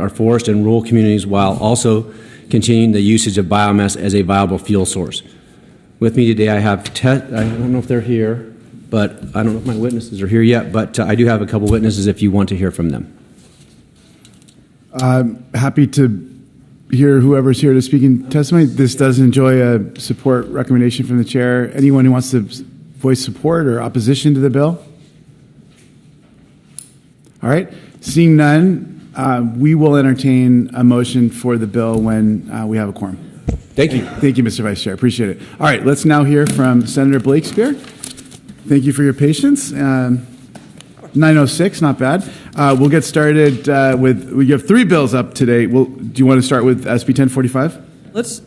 our forest and rural communities while also continuing the usage of biomass as a viable fuel source. With me today, I have, I don't know if they're here, but I don't know if my witnesses are here yet, but I do have a couple witnesses if you want to hear from them. I'm happy to hear whoever's here to speak in testimony. This does enjoy a support recommendation from the chair. Anyone who wants to voice support or opposition to the bill? All right. Seeing none, we will entertain a motion for the bill when we have a quorum. Thank you. Thank you, Mr. Vice Chair. Appreciate it. All right. Let's now hear from Senator Blakespear. Thank you for your patience. 9:06, not bad. We'll get started we have three bills up today. Do you want to start with SB 1045? Let's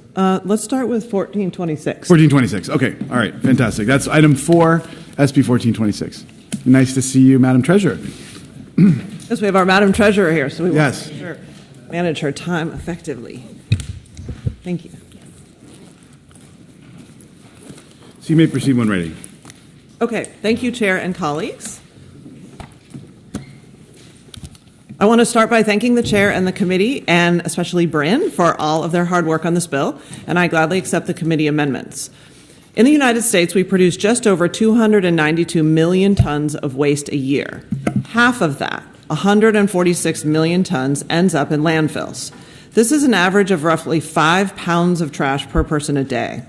start with 1426. 1426. Okay. All right. Fantastic. That's item 4, SB 1426. Nice to see you, Madam Treasurer. Yes, we have our Madam Treasurer here, so we want Yes. to manage her time effectively. Thank you. So you may proceed when ready. Okay. Thank you, Chair and colleagues. I want to start by thanking the chair and the committee, and especially Brynn, for all of their hard work on this bill, and I gladly accept the committee amendments. In the United States, we produce just over 292 million tons of waste a year. Half of that, 146 million tons, ends up in landfills. This is an average of roughly 5 pounds of trash per person a day.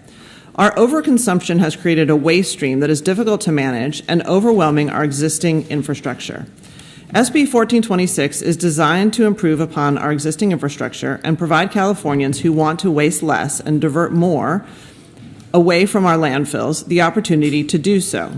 Our overconsumption has created a waste stream that is difficult to manage and overwhelming our existing infrastructure. SB 1426 is designed to improve upon our existing infrastructure and provide Californians who want to waste less and divert more away from our landfills the opportunity to do so.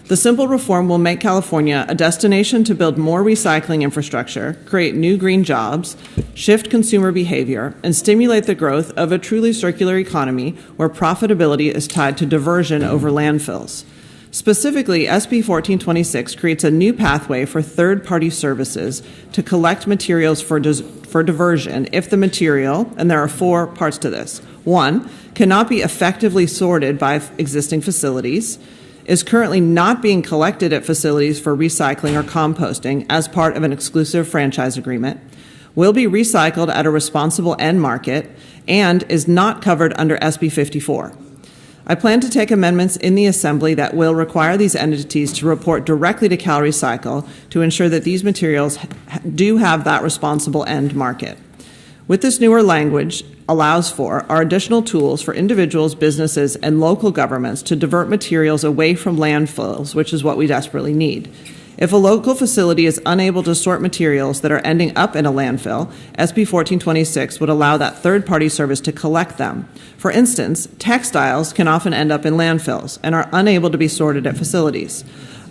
The simple reform will make California a destination to build more recycling infrastructure, create new green jobs, shift consumer behavior, and stimulate the growth of a truly circular economy where profitability is tied to diversion over landfills. Specifically, SB 1426 creates a new pathway for third-party services to collect materials for diversion if the material, and there are 4 parts to this, 1, cannot be effectively sorted by existing facilities, is currently not being collected at facilities for recycling or composting as part of an exclusive franchise agreement, will be recycled at a responsible end market, and is not covered under SB 54. I plan to take amendments in the Assembly that will require these entities to report directly to CalRecycle to ensure that these materials do have that responsible end market. With this newer language allows for are additional tools for individuals, businesses, and local governments to divert materials away from landfills, which is what we desperately need. If a local facility is unable to sort materials that are ending up in a landfill, SB 1426 would allow that third-party service to collect them. For instance, textiles can often end up in landfills and are unable to be sorted at facilities.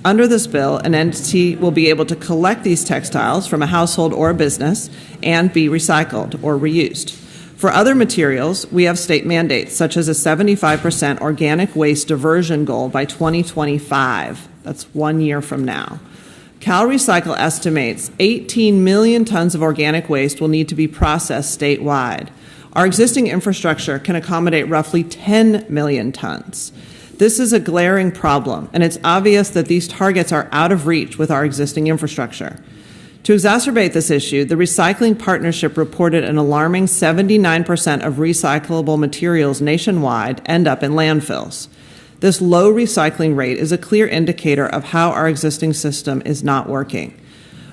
Under this bill, an entity will be able to collect these textiles from a household or a business and be recycled or reused. For other materials, we have state mandates, such as a 75% organic waste diversion goal by 2025. That's 1 year from now. CalRecycle estimates 18 million tons of organic waste will need to be processed statewide. Our existing infrastructure can accommodate roughly 10 million tons. This is a glaring problem, and it's obvious that these targets are out of reach with our existing infrastructure. To exacerbate this issue, the Recycling Partnership reported an alarming 79% of recyclable materials nationwide end up in landfills. This low recycling rate is a clear indicator of how our existing system is not working.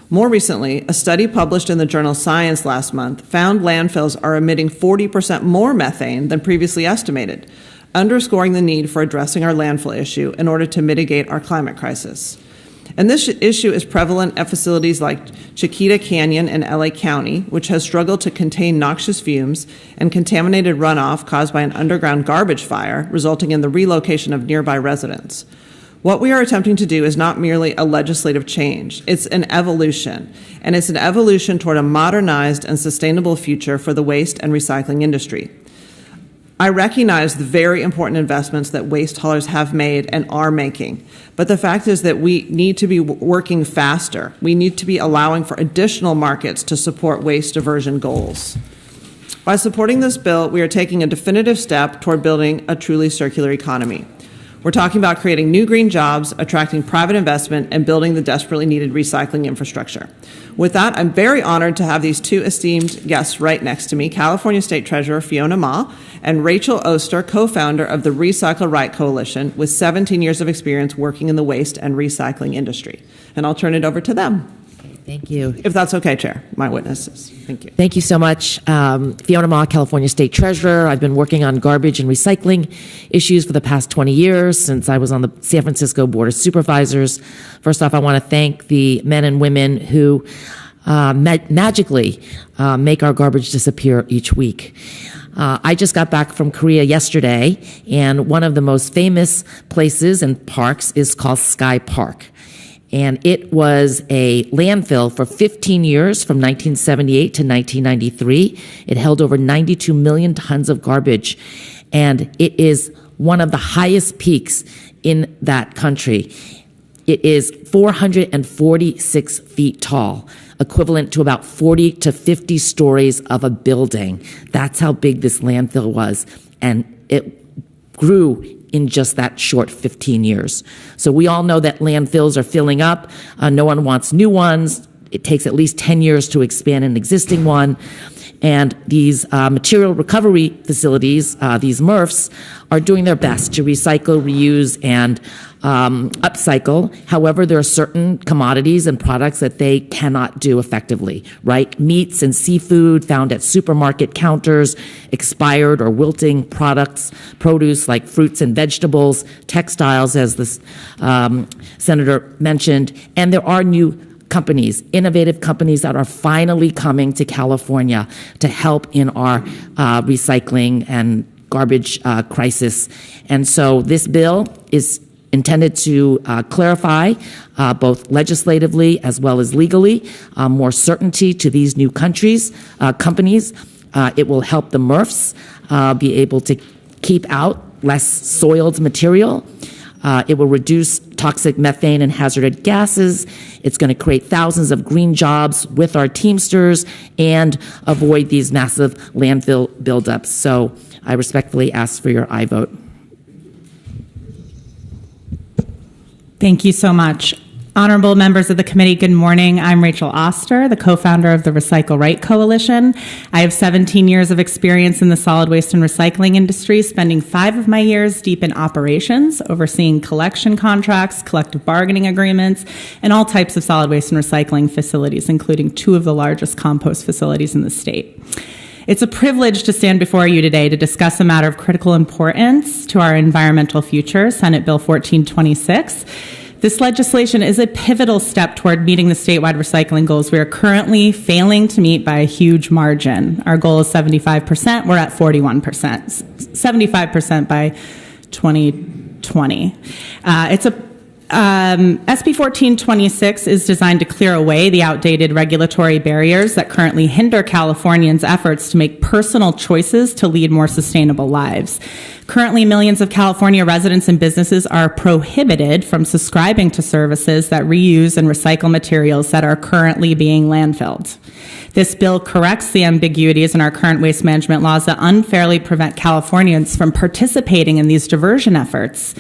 More recently, a study published in the journal Science last month found landfills are emitting 40% more methane than previously estimated, underscoring the need for addressing our landfill issue in order to mitigate our climate crisis. And this issue is prevalent at facilities like Chiquita Canyon in LA County, which has struggled to contain noxious fumes and contaminated runoff caused by an underground garbage fire, resulting in the relocation of nearby residents. What we are attempting to do is not merely a legislative change, it's an evolution, and it's an evolution toward a modernized and sustainable future for the waste and recycling industry. I recognize the very important investments that waste haulers have made and are making, but the fact is that we need to be working faster. We need to be allowing for additional markets to support waste diversion goals. By supporting this bill, we are taking a definitive step toward building a truly circular economy. We're talking about creating new green jobs, attracting private investment, and building the desperately needed recycling infrastructure. With that, I'm very honored to have these two esteemed guests right next to me, California State Treasurer Fiona Ma and Rachel Oster, co-founder of the Recycle Right Coalition, with 17 years of experience working in the waste and recycling industry. And I'll turn it over to them. Thank you. If that's okay, Chair, my witnesses. Thank you. Thank you so much. Fiona Ma, California State Treasurer. I've been working on garbage and recycling issues for the past 20 years since I was on the San Francisco Board of Supervisors. First off, I want to thank the men and women who magically make our garbage disappear each week. I just got back from Korea yesterday, and one of the most famous places and parks is called Sky Park. And it was a landfill for 15 years, from 1978 to 1993. It held over 92 million tons of garbage, and it is one of the highest peaks in that country. It is 446 feet tall, equivalent to about 40 to 50 stories of a building. That's how big this landfill was, and it grew in just that short 15 years. So we all know that landfills are filling up. No one wants new ones. It takes at least 10 years to expand an existing one. And these material recovery facilities, these MRFs, are doing their best to recycle, reuse, and upcycle. However, there are certain commodities and products that they cannot do effectively, right? Meats and seafood found at supermarket counters, expired or wilting products, produce like fruits and vegetables, textiles, as the Senator mentioned, and there are new companies, innovative companies that are finally coming to California to help in our recycling and garbage crisis. And so this bill is intended to clarify both legislatively as well as legally more certainty to these new companies. It will help the MRFs be able to keep out less soiled material. It will reduce toxic methane and hazardous gases. It's going to create thousands of green jobs with our Teamsters and avoid these massive landfill buildups. So I respectfully ask for your aye vote. Thank you so much. Honorable members of the committee, good morning. I'm Rachel Oster, the co-founder of the Recycle Right Coalition. I have 17 years of experience in the solid waste and recycling industry, spending 5 of my years deep in operations, overseeing collection contracts, collective bargaining agreements, and all types of solid waste and recycling facilities, including 2 of the largest compost facilities in the state. It's a privilege to stand before you today to discuss a matter of critical importance to our environmental future, Senate Bill 1426. This legislation is a pivotal step toward meeting the statewide recycling goals we are currently failing to meet by a huge margin. Our goal is 75%. We're at 41%, 75% by 2020. SB 1426 is designed to clear away the outdated regulatory barriers that currently hinder Californians' efforts to make personal choices to lead more sustainable lives. Currently, millions of California residents and businesses are prohibited from subscribing to services that reuse and recycle materials that are currently being landfilled. This bill corrects the ambiguities in our current waste management laws that unfairly prevent Californians from participating in these diversion efforts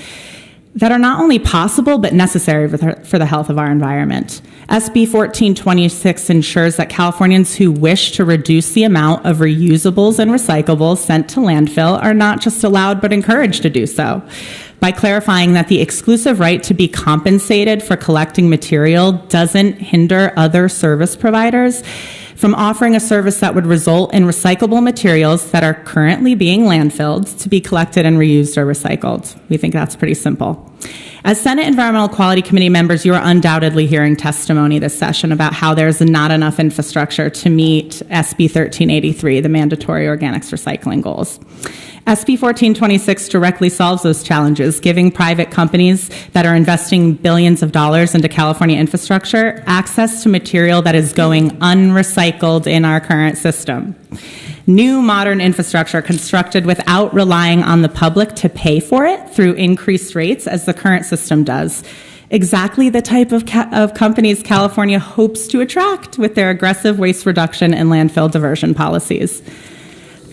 that are not only possible but necessary for the health of our environment. SB 1426 ensures that Californians who wish to reduce the amount of reusables and recyclables sent to landfill are not just allowed but encouraged to do so. By clarifying that the exclusive right to be compensated for collecting material doesn't hinder other service providers from offering a service that would result in recyclable materials that are currently being landfilled to be collected and reused or recycled. We think that's pretty simple. As Senate Environmental Quality Committee members, you are undoubtedly hearing testimony this session about how there's not enough infrastructure to meet SB 1383, the mandatory organics recycling goals. SB 1426 directly solves those challenges, giving private companies that are investing billions of dollars into California infrastructure access to material that is going unrecycled in our current system. New modern infrastructure constructed without relying on the public to pay for it through increased rates as the current system does. Exactly the type of companies California hopes to attract with their aggressive waste reduction and landfill diversion policies.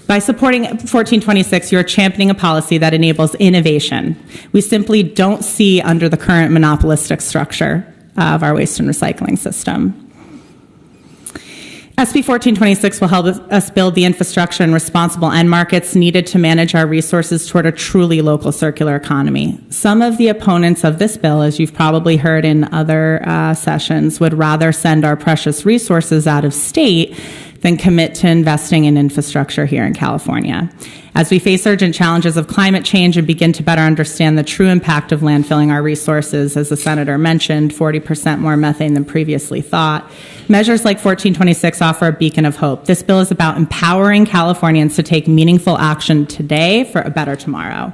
By supporting 1426, you're championing a policy that enables innovation. We simply don't see under the current monopolistic structure of our waste and recycling system. SB 1426 will help us build the infrastructure and responsible end markets needed to manage our resources toward a truly local circular economy. Some of the opponents of this bill, as you've probably heard in other sessions, would rather send our precious resources out of state than commit to investing in infrastructure here in California. As we face urgent challenges of climate change and begin to better understand the true impact of landfilling our resources, as the Senator mentioned, 40% more methane than previously thought, measures like 1426 offer a beacon of hope. This bill is about empowering Californians to take meaningful action today for a better tomorrow.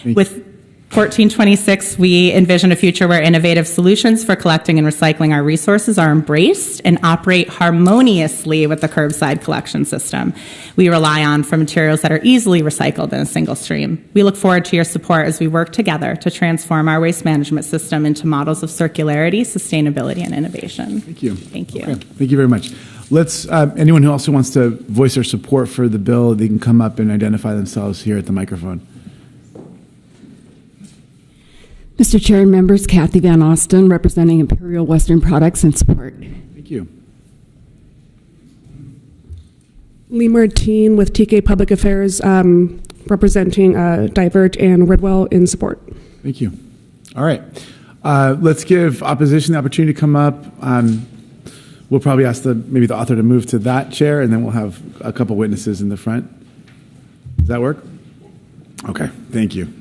With 1426, we envision a future where innovative solutions for collecting and recycling our resources are embraced and operate harmoniously with the curbside collection system we rely on for materials that are easily recycled in a single stream. We look forward to your support as we work together to transform our waste management system into models of circularity, sustainability, and innovation. Thank you. Thank you. Okay. Thank you very much. Let's, anyone who also wants to voice their support for the bill, they can come up and identify themselves here at the microphone. Mr. Chair and members, Kathy Van Austin, representing Imperial Western Products in support. Thank you. Lee Martine with TK Public Affairs, representing Divert and Redwell in support. Thank you. All right. Let's give opposition the opportunity to come up. We'll probably ask maybe the author to move to that chair, and then we'll have a couple witnesses in the front. Does that work? Okay. Thank you.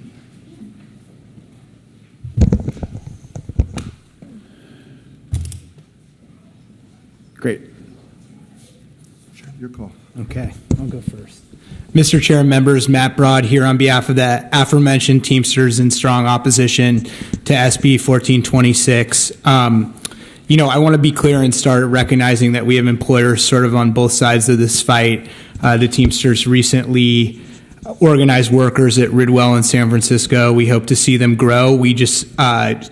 Great. Sure, your call. Okay, I'll go first. Mr. Chair and members, Matt Broad here on behalf of the aforementioned Teamsters in strong opposition to SB 1426. I want to be clear and start recognizing that we have employers sort of on both sides of this fight. The Teamsters recently organized workers at Ridwell in San Francisco. We hope to see them grow. We just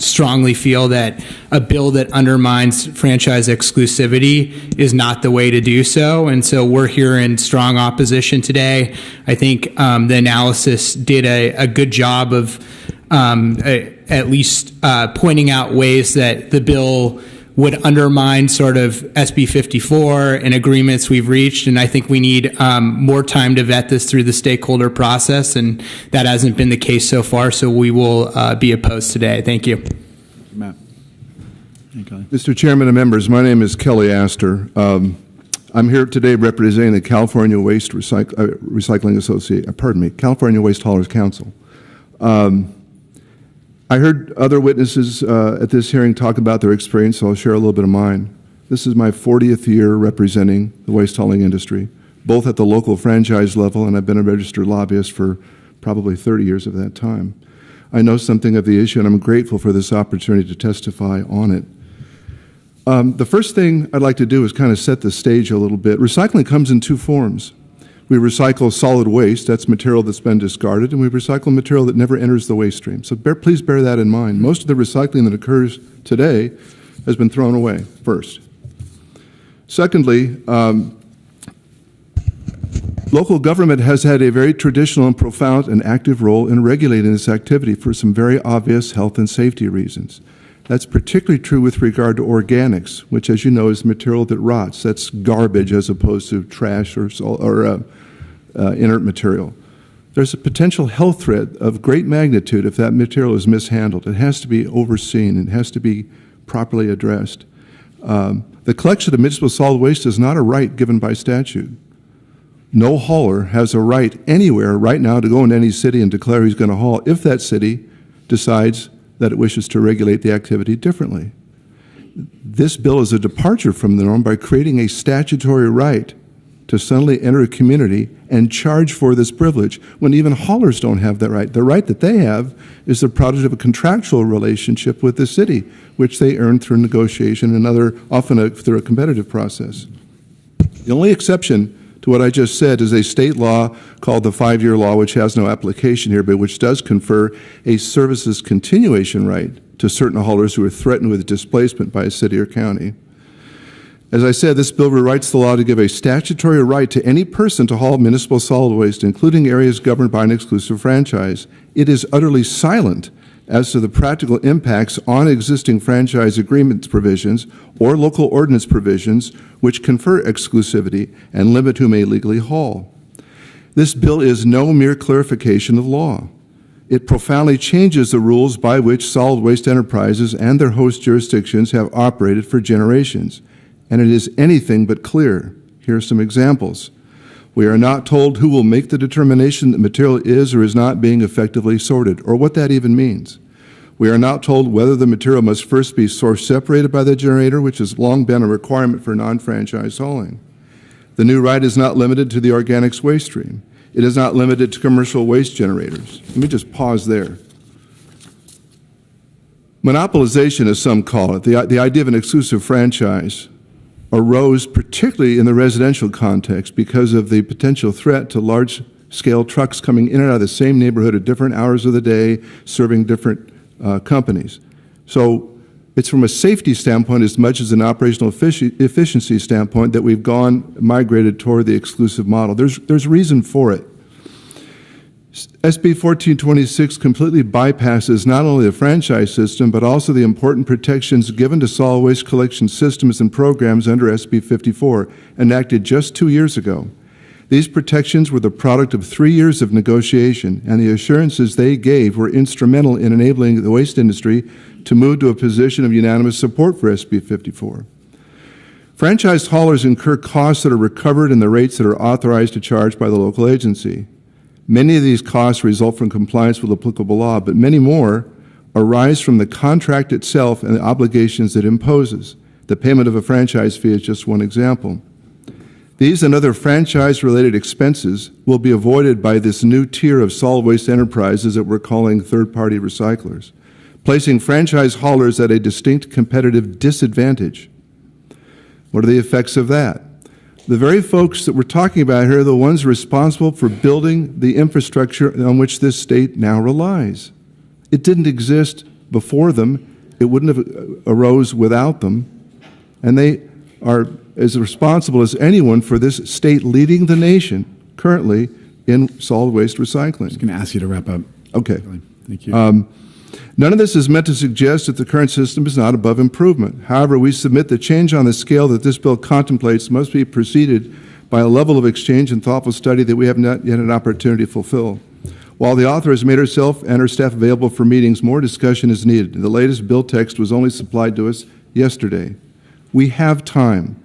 strongly feel that a bill that undermines franchise exclusivity is not the way to do so. And so we're here in strong opposition today. I think the analysis did a good job of at least pointing out ways that the bill would undermine sort of SB 54 and agreements we've reached. And I think we need more time to vet this through the stakeholder process. And that hasn't been the case so far. So we will be opposed today. Thank you. Matt. Mr. Chairman and members, my name is Kelly Astor. I'm here today representing the California Waste Recycling Association, California Waste Haulers Council. I heard other witnesses at this hearing talk about their experience, so I'll share a little bit of mine. This is my 40th year representing the waste hauling industry, both at the local franchise level, and I've been a registered lobbyist for probably 30 years of that time. I know something of the issue, and I'm grateful for this opportunity to testify on it. The first thing I'd like to do is kind of set the stage a little bit. Recycling comes in two forms. We recycle solid waste, that's material that's been discarded, and we recycle material that never enters the waste stream. So please bear that in mind. Most of the recycling that occurs today has been thrown away first. Secondly, local government has had a very traditional and profound and active role in regulating this activity for some very obvious health and safety reasons. That's particularly true with regard to organics, which, as you know, is material that rots. That's garbage as opposed to trash or inert material. There's a potential health threat of great magnitude if that material is mishandled. It has to be overseen. It has to be properly addressed. The collection of municipal solid waste is not a right given by statute. No hauler has a right anywhere right now to go into any city and declare he's going to haul if that city decides that it wishes to regulate the activity differently. This bill is a departure from the norm by creating a statutory right to suddenly enter a community and charge for this privilege when even haulers don't have that right. The right that they have is the product of a contractual relationship with the city, which they earn through negotiation and often through a competitive process. The only exception to what I just said is a state law called the 5-year law, which has no application here, but which does confer a services continuation right to certain haulers who are threatened with displacement by a city or county. As I said, this bill rewrites the law to give a statutory right to any person to haul municipal solid waste, including areas governed by an exclusive franchise. It is utterly silent as to the practical impacts on existing franchise agreement provisions or local ordinance provisions which confer exclusivity and limit who may legally haul. This bill is no mere clarification of law. It profoundly changes the rules by which solid waste enterprises and their host jurisdictions have operated for generations, and it is anything but clear. Here are some examples. We are not told who will make the determination that material is or is not being effectively sorted, or what that even means. We are not told whether the material must first be source separated by the generator, which has long been a requirement for non-franchise hauling. The new right is not limited to the organics waste stream. It is not limited to commercial waste generators. Let me just pause there. Monopolization, as some call it, the idea of an exclusive franchise, arose particularly in the residential context because of the potential threat to large-scale trucks coming in and out of the same neighborhood at different hours of the day, serving different companies. So it's from a safety standpoint as much as an operational efficiency standpoint that we've migrated toward the exclusive model. There's reason for it. SB 1426 completely bypasses not only the franchise system, but also the important protections given to solid waste collection systems and programs under SB 54, enacted just 2 years ago. These protections were the product of 3 years of negotiation, and the assurances they gave were instrumental in enabling the waste industry to move to a position of unanimous support for SB 54. Franchised haulers incur costs that are recovered in the rates that are authorized to charge by the local agency. Many of these costs result from compliance with applicable law, but many more arise from the contract itself and the obligations it imposes. The payment of a franchise fee is just one example. These and other franchise-related expenses will be avoided by this new tier of solid waste enterprises that we're calling third-party recyclers, placing franchise haulers at a distinct competitive disadvantage. What are the effects of that? The very folks that we're talking about here are the ones responsible for building the infrastructure on which this state now relies. It didn't exist before them. It wouldn't have arose without them. And they are as responsible as anyone for this state leading the nation currently in solid waste recycling. I'm just going to ask you to wrap up. Okay. Thank you. None of this is meant to suggest that the current system is not above improvement. However, we submit the change on the scale that this bill contemplates must be preceded by a level of exchange and thoughtful study that we have not yet an opportunity to fulfill. While the author has made herself and her staff available for meetings, more discussion is needed. The latest bill text was only supplied to us yesterday. We have time.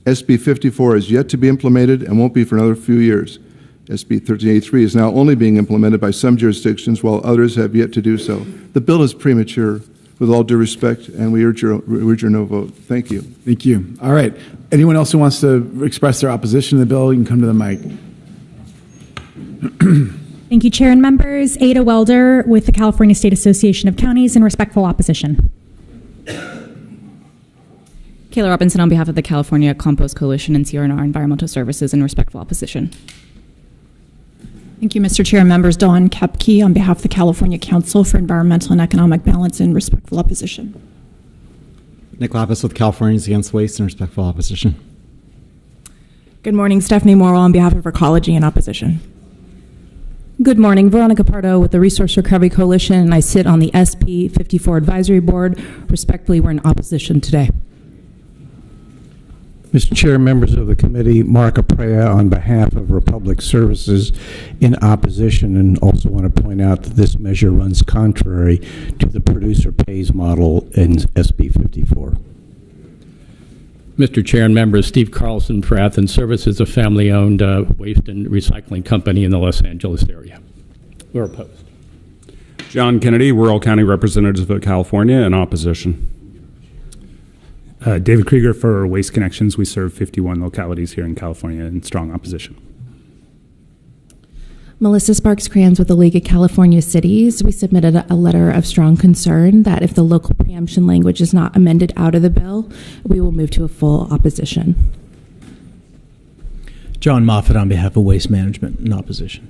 SB 54 is yet to be implemented and won't be for another few years. SB 1383 is now only being implemented by some jurisdictions while others have yet to do so. The bill is premature, with all due respect, and we urge your no vote. Thank you. Thank you. All right. Anyone else who wants to express their opposition to the bill, you can come to the mic. Thank you, Chair and members. Ada Welder with the California State Association of Counties in respectful opposition. Kayla Robinson on behalf of the California Compost Coalition and CRNR Environmental Services in respectful opposition. Thank you, Mr. Chair and members. Dawn Kepke on behalf of the California Council for Environmental and Economic Balance in respectful opposition. Nick Lapis with Californians Against Waste in respectful opposition. Good morning, Stephanie Morwell on behalf of Ecology in opposition. Good morning, Veronica Pardo with the Resource Recovery Coalition, and I sit on the SP 54 Advisory Board. Respectfully, we're in opposition today. Mr. Chair, members of the committee, Mark Aprea on behalf of Republic Services in opposition, and also want to point out that this measure runs contrary to the producer pays model in SB 54. Mr. Chair and members, Steve Carlson for Athens Services, a family-owned waste and recycling company in the Los Angeles area. We're opposed. John Kennedy, Rural County Representative of California, in opposition. David Krieger for Waste Connections. We serve 51 localities here in California in strong opposition. Melissa Sparks-Crans with the League of California Cities. We submitted a letter of strong concern that if the local preemption language is not amended out of the bill, we will move to a full opposition. John Moffitt on behalf of Waste Management in opposition.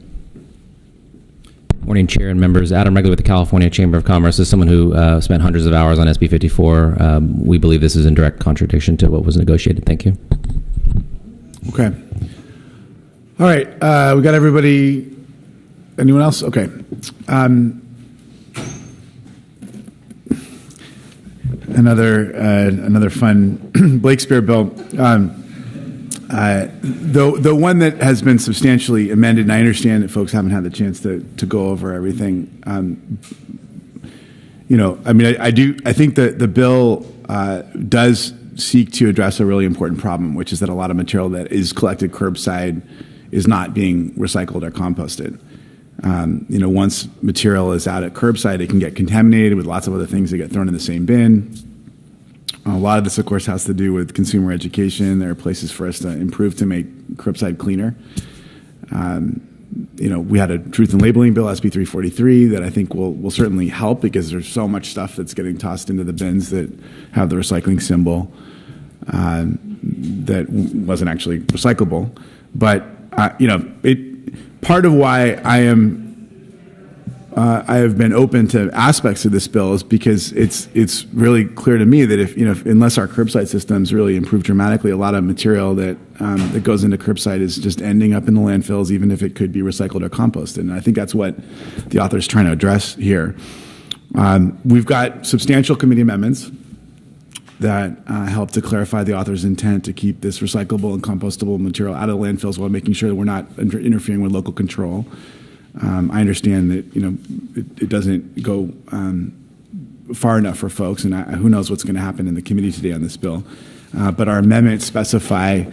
morning, Chair and members. Adam Regler with the California Chamber of Commerce. As someone who spent hundreds of hours on SB 54, we believe this is in direct contradiction to what was negotiated. Thank you. Okay. All right. We got everybody. Anyone else? Okay. Another fun Blakespear bill. The one that has been substantially amended, and I understand that folks haven't had the chance to go over everything. I think that the bill does seek to address a really important problem, which is that a lot of material that is collected curbside is not being recycled or composted. Once material is out at curbside, it can get contaminated with lots of other things that get thrown in the same bin. A lot of this, of course, has to do with consumer education. There are places for us to improve to make curbside cleaner. We had a truth in labeling bill, SB 343, that I think will certainly help because there's so much stuff that's getting tossed into the bins that have the recycling symbol that wasn't actually recyclable. But part of why I have been open to aspects of this bill is because it's really clear to me that if unless our curbside systems really improve dramatically, a lot of material that goes into curbside is just ending up in the landfills, even if it could be recycled or composted. And I think that's what the author is trying to address here. We've got substantial committee amendments that help to clarify the author's intent to keep this recyclable and compostable material out of landfills while making sure that we're not interfering with local control. I understand that it doesn't go far enough for folks, and who knows what's going to happen in the committee today on this bill. But our amendments specify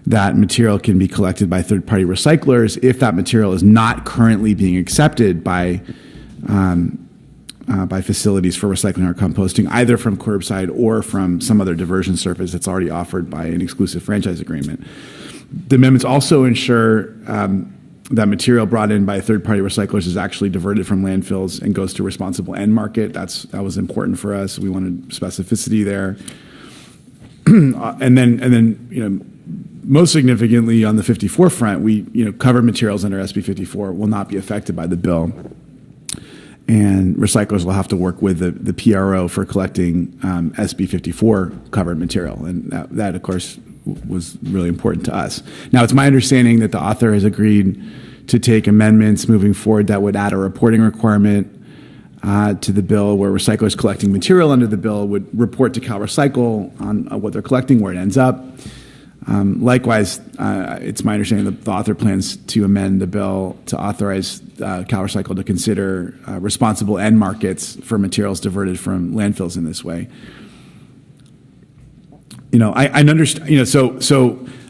that material can be collected by third-party recyclers if that material is not currently being accepted by facilities for recycling or composting, either from curbside or from some other diversion service that's already offered by an exclusive franchise agreement. The amendments also ensure that material brought in by third-party recyclers is actually diverted from landfills and goes to a responsible end market. That was important for us. We wanted specificity there. and then most significantly on the 54 front, we covered materials under SB 54 will not be affected by the bill. And recyclers will have to work with the PRO for collecting SB 54 covered material. And that, of course, was really important to us. Now, it's my understanding that the author has agreed to take amendments moving forward that would add a reporting requirement to the bill where recyclers collecting material under the bill would report to CalRecycle on what they're collecting, where it ends up. Likewise, it's my understanding that the author plans to amend the bill to authorize CalRecycle to consider responsible end markets for materials diverted from landfills in this way. I understand. So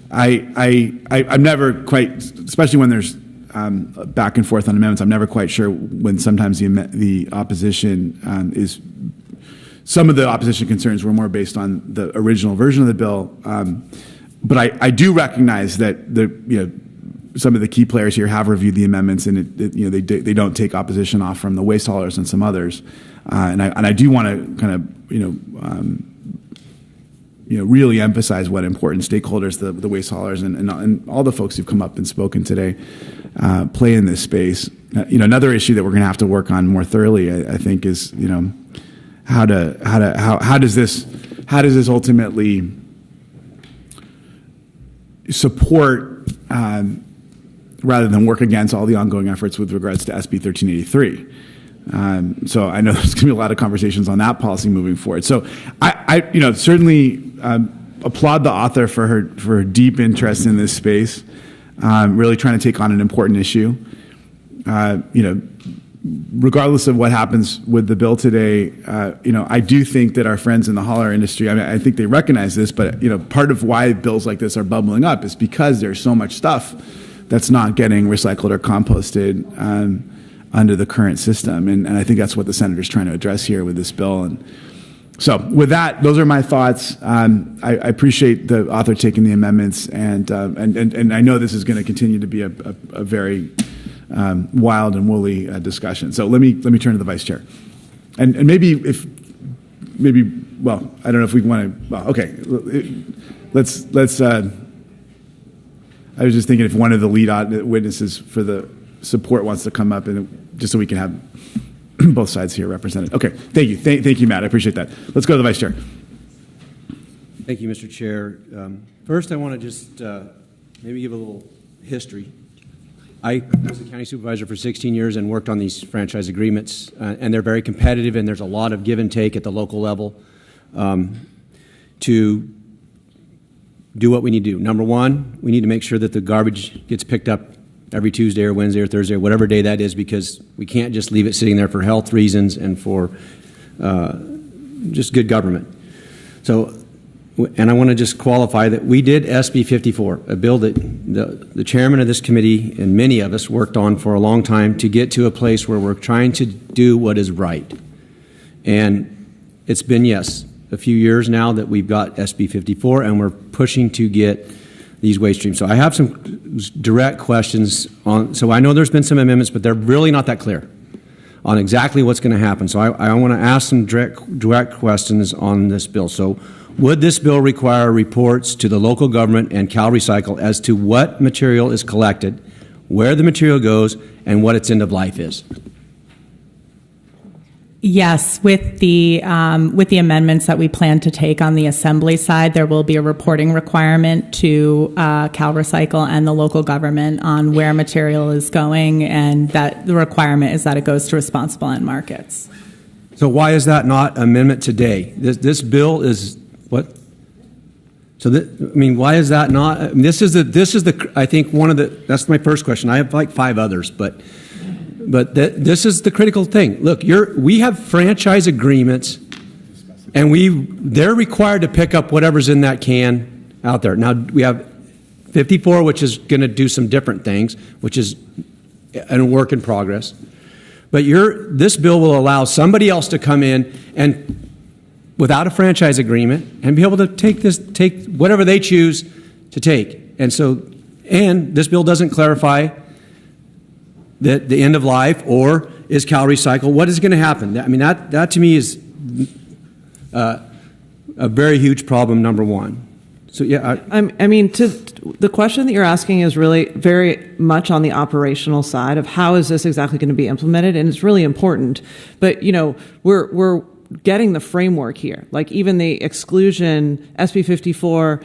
I'm never quite, especially when there's back and forth on amendments. I'm never quite sure when sometimes the opposition is. Some of the opposition concerns were more based on the original version of the bill. But I do recognize that some of the key players here have reviewed the amendments, and they don't take opposition off from the waste haulers and some others. And I do want to kind of really emphasize what important stakeholders the waste haulers and all the folks who've come up and spoken today play in this space. Another issue that we're going to have to work on more thoroughly, I think, is how does this ultimately support rather than work against all the ongoing efforts with regards to SB 1383. So I know there's going to be a lot of conversations on that policy moving forward. So I certainly applaud the author for her deep interest in this space, really trying to take on an important issue. Regardless of what happens with the bill today, I do think that our friends in the hauler industry, I think they recognize this, but part of why bills like this are bubbling up is because there's so much stuff that's not getting recycled or composted under the current system, and I think that's what the senator's trying to address here with this bill. And so, with that, those are my thoughts. I appreciate the author taking the amendments, and I know this is going to continue to be a very wild and woolly discussion. So let me turn to the vice chair, and maybe I don't know if we want to. Well, okay, let's. I was just thinking if one of the lead witnesses for the support wants to come up, and just so we can have both sides here represented. Okay, thank you. Thank you, Matt. I appreciate that. Let's go to the Vice Chair. Thank you, Mr. Chair. First, I want to just maybe give a little history. I was a county supervisor for 16 years and worked on these franchise agreements, and they're very competitive, and there's a lot of give and take at the local level to do what we need to do. Number one, we need to make sure that the garbage gets picked up every Tuesday or Wednesday or Thursday or whatever day that is, because we can't just leave it sitting there for health reasons and for just good government. So, and I want to just qualify that we did SB 54, a bill that the chairman of this committee and many of us worked on for a long time to get to a place where we're trying to do what is right. And it's been, yes, a few years now that we've got SB 54, and we're pushing to get these waste streams. So I have some direct questions on, so I know there's been some amendments, but they're really not that clear on exactly what's going to happen. So I want to ask some direct questions on this bill. So would this bill require reports to the local government and Cal Recycle as to what material is collected, where the material goes, and what its end of life is? Yes, with the amendments that we plan to take on the assembly side, there will be a reporting requirement to Cal Recycle and the local government on where material is going, and that the requirement is that it goes to responsible end markets. So why is that not amendment today? This bill is what? So why is that not? I mean, this is the I think one of the, that's my first question. I have like 5 others, but this is the critical thing. Look, we have franchise agreements, and they're required to pick up whatever's in that can out there. Now, we have 54, which is going to do some different things, which is a work in progress. But this bill will allow somebody else to come in and, without a franchise agreement, and be able to take whatever they choose to take. And this bill doesn't clarify that the end of life, or is Cal Recycle, what is going to happen? I mean, that to me is a very huge problem, number one. So, yeah. I mean, the question that you're asking is really very much on the operational side of how is this exactly going to be implemented, and it's really important. But, we're getting the framework here. Like, even the exclusion, SB 54,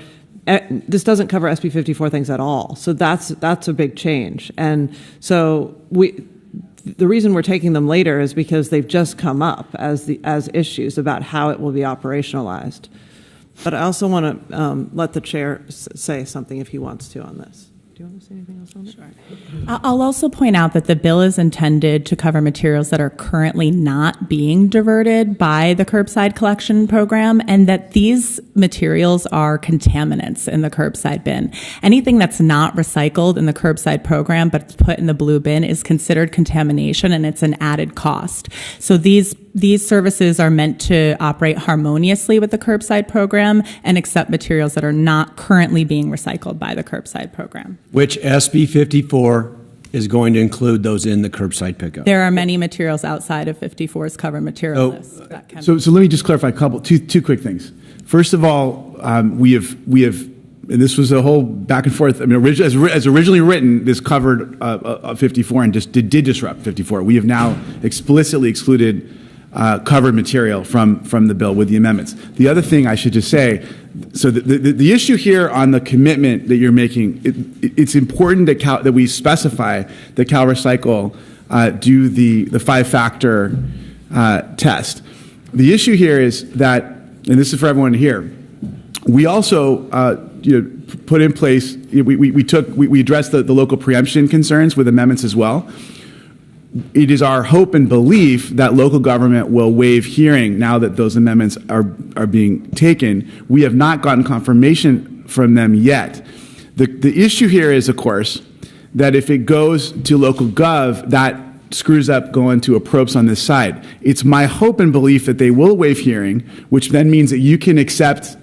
this doesn't cover SB 54 things at all. So that's a big change. And so the reason we're taking them later is because they've just come up as issues about how it will be operationalized. But I also want to let the chair say something if he wants to on this. Do you want to say anything else on it? Sure. I'll also point out that the bill is intended to cover materials that are currently not being diverted by the curbside collection program, and that these materials are contaminants in the curbside bin. Anything that's not recycled in the curbside program but it's put in the blue bin is considered contamination, and it's an added cost. So these services are meant to operate harmoniously with the curbside program and accept materials that are not currently being recycled by the curbside program. Which SB 54 is going to include those in the curbside pickup. There are many materials outside of 54's covered material list. So let me just clarify two quick things. First of all, we have, and this was a whole back and forth. I mean, as originally written, this covered 54 and did disrupt 54. We have now explicitly excluded covered material from the bill with the amendments. The other thing I should just say, so the issue here on the commitment that you're making, it's important that we specify that Cal Recycle do the 5-factor test. The issue here is that, and this is for everyone here, we also put in place, we addressed the local preemption concerns with amendments as well. It is our hope and belief that local government will waive hearing now that those amendments are being taken. We have not gotten confirmation from them yet. The issue here is, of course, that if it goes to local gov, that screws up going to approps on this side. It's my hope and belief that they will waive hearing, which then means that you can accept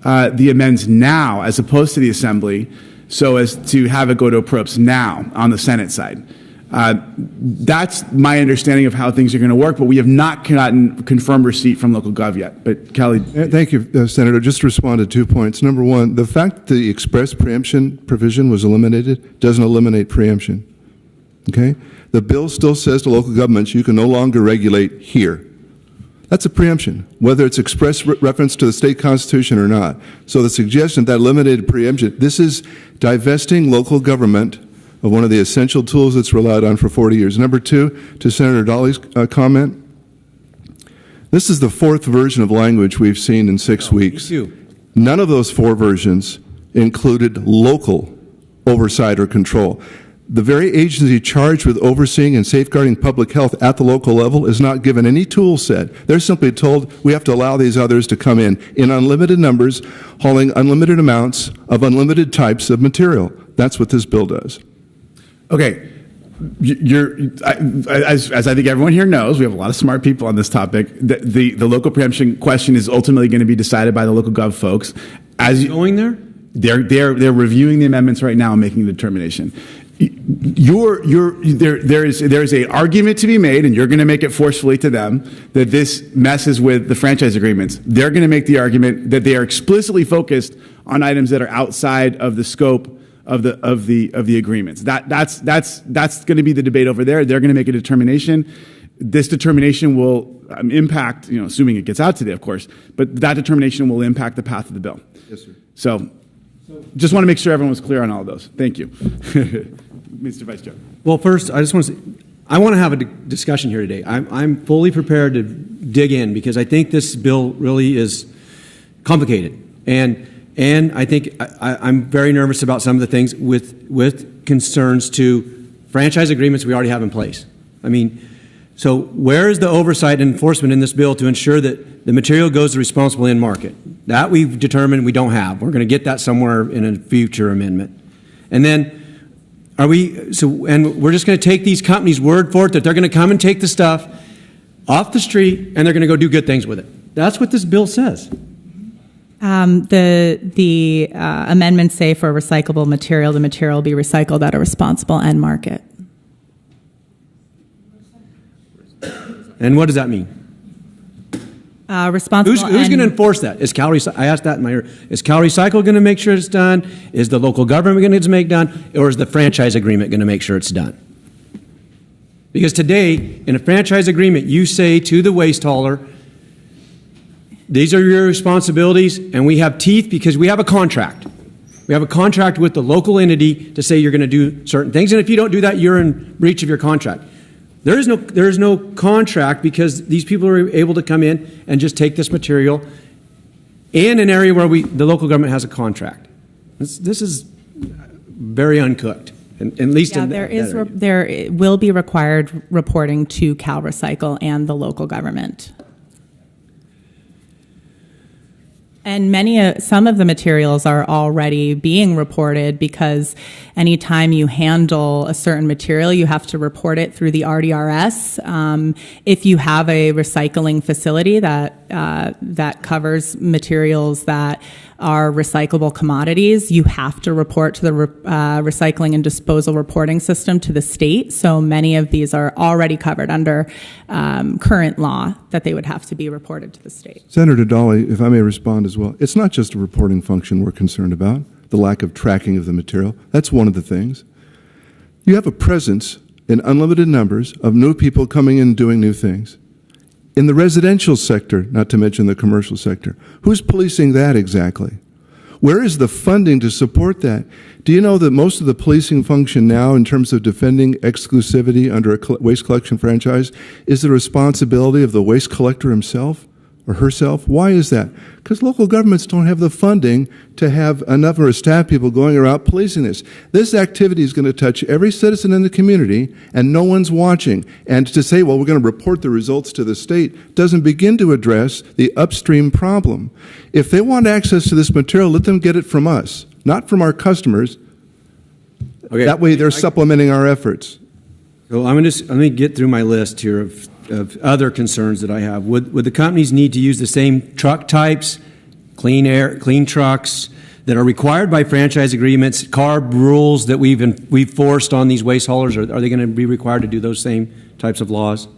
the amends now as opposed to the assembly, so as to have it go to approps now on the Senate side. That's my understanding of how things are going to work, but we have not gotten confirmed receipt from local gov yet. But Kelly. Thank you, Senator. Just to respond to 2 points. Number one, the fact that the express preemption provision was eliminated doesn't eliminate preemption. Okay? The bill still says to local governments, you can no longer regulate here. That's a preemption, whether it's express reference to the state constitution or not. So the suggestion that limited preemption, this is divesting local government of one of the essential tools that's relied on for 40 years. Number two, to Senator Dolly's comment, this is the fourth version of language we've seen in 6 weeks. None of those four versions included local oversight or control. The very agency charged with overseeing and safeguarding public health at the local level is not given any tool set. They're simply told we have to allow these others to come in unlimited numbers, hauling unlimited amounts of unlimited types of material. That's what this bill does. Okay. As I think everyone here knows, we have a lot of smart people on this topic. The local preemption question is ultimately going to be decided by the local gov folks. As going there, they're reviewing the amendments right now and making the determination. There is an argument to be made, and you're going to make it forcefully to them that this messes with the franchise agreements. They're going to make the argument that they are explicitly focused on items that are outside of the scope of the agreements. That's going to be the debate over there. They're going to make a determination. This determination will impact, assuming it gets out today, of course, but that determination will impact the path of the bill. Yes, sir. So just want to make sure everyone was clear on all of those. Thank you. Mr. Vice Chair. Well, first, I just want to say, I want to have a discussion here today. I'm fully prepared to dig in because I think this bill really is complicated. And I think I'm very nervous about some of the things with concerns to franchise agreements we already have in place. I mean, so where is the oversight and enforcement in this bill to ensure that the material goes to the responsible end market? That we've determined we don't have. We're going to get that somewhere in a future amendment. And then and we're just going to take these companies' word for it that they're going to come and take the stuff off the street and they're going to go do good things with it. That's what this bill says. The amendments say for recyclable material, the material will be recycled at a responsible end market. And what does that mean? Responsible. Who's going to enforce that? I asked that in my ear. Is Cal Recycle going to make sure it's done? Is the local government going to make it done? Or is the franchise agreement going to make sure it's done? Because today, in a franchise agreement, you say to the waste hauler, these are your responsibilities, and we have teeth because we have a contract. We have a contract with the local entity to say you're going to do certain things, and if you don't do that, you're in breach of your contract. There is no contract because these people are able to come in and just take this material in an area where the local government has a contract. This is very uncooked, at least in that area. There will be required reporting to Cal Recycle and the local government. And some of the materials are already being reported because anytime you handle a certain material, you have to report it through the RDRS. If you have a recycling facility that covers materials that are recyclable commodities, you have to report to the recycling and disposal reporting system to the state. So many of these are already covered under current law that they would have to be reported to the state. Senator Dolly, if I may respond as well, it's not just a reporting function we're concerned about, the lack of tracking of the material. That's one of the things. You have a presence in unlimited numbers of new people coming in and doing new things. In the residential sector, not to mention the commercial sector, who's policing that exactly? Where is the funding to support that? Do you know that most of the policing function now in terms of defending exclusivity under a waste collection franchise is the responsibility of the waste collector himself or herself? Why is that? Because local governments don't have the funding to have enough of staff people going around policing this. This activity is going to touch every citizen in the community, and no one's watching. And to say, well, we're going to report the results to the state doesn't begin to address the upstream problem. If they want access to this material, let them get it from us, not from our customers. Okay. That way they're supplementing our efforts. So let me get through my list here of other concerns that I have. Would the companies need to use the same truck types, clean trucks that are required by franchise agreements, CARB rules that we've forced on these waste haulers? Are they going to be required to do those same types of laws?